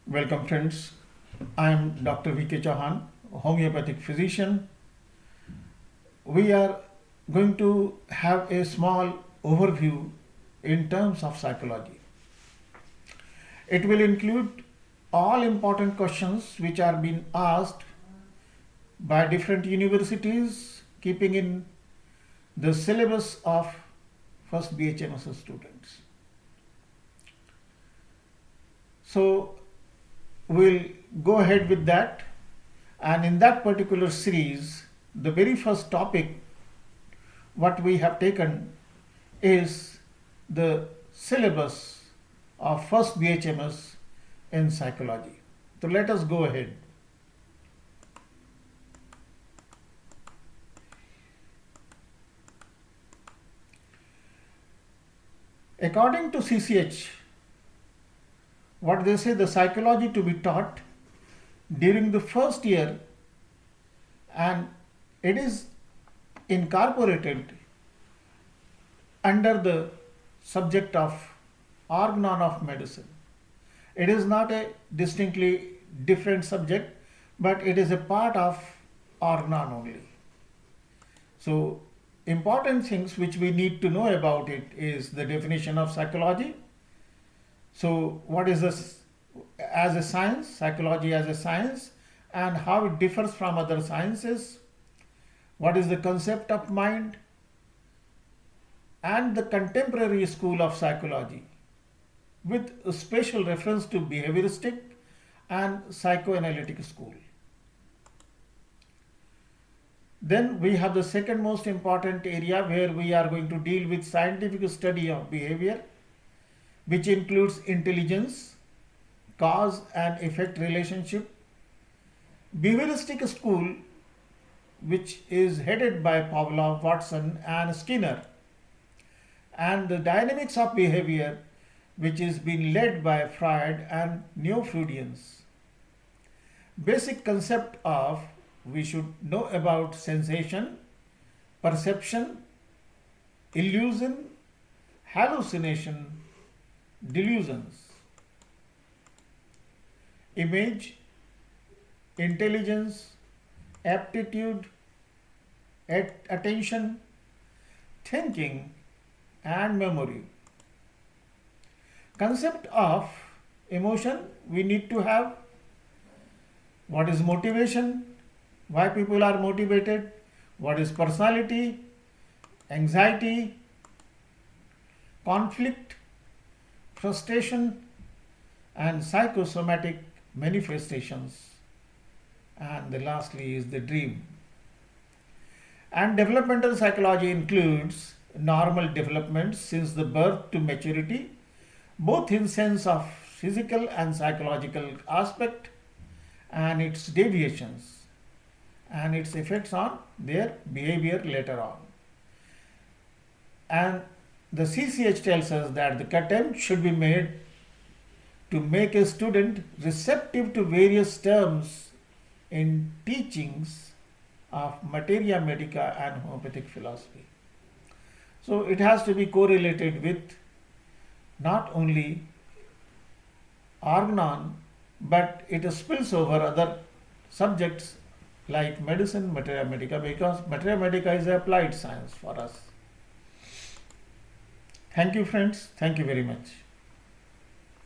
Welcome friends, I am Dr. V.K. Chauhan, homeopathic physician. We are going to have a small overview in terms of psychology. It will include all important questions which are being asked by different universities, keeping in the syllabus of first BHMS students. So we'll go ahead with that, and in that particular series the very first topic what we have taken is the syllabus of first BHMS in psychology. So let us go ahead. According to CCH, what they say, the psychology to be taught during the first year, and it is incorporated under the subject of organon of medicine. It is not a distinctly different subject, but it is a part of organon only. So important things which we need to know about it is the definition of psychology. So what is this as a science, psychology as a science, and how it differs from other sciences? What is the concept of mind? And the contemporary school of psychology with a special reference to behavioristic and psychoanalytic school. Then we have the second most important area where we are going to deal with scientific study of behavior, which includes intelligence, cause and effect relationship. Behavioristic school, which is headed by Pavlov, Watson and Skinner, and the dynamics of behavior, which is being led by Freud and Neo-Freudians. Basic concept of we should know about sensation, perception, illusion, hallucination, delusions, image, intelligence, aptitude, attention, thinking and memory. Concept of emotion, we need to have what is motivation, why people are motivated, what is personality, anxiety, conflict, frustration and psychosomatic manifestations, and the lastly is the dream. And developmental psychology includes normal development since the birth to maturity, both in sense of physical and psychological aspect, and its deviations and its effects on their behavior later on. And the CCH tells us that the attempt should be made to make a student receptive to various terms in teachings of materia medica and homeopathic philosophy. So it has to be correlated with not only organon, but it spills over other subjects like medicine, materia medica, because materia medica is applied science for us. Thank you friends. Thank you very much.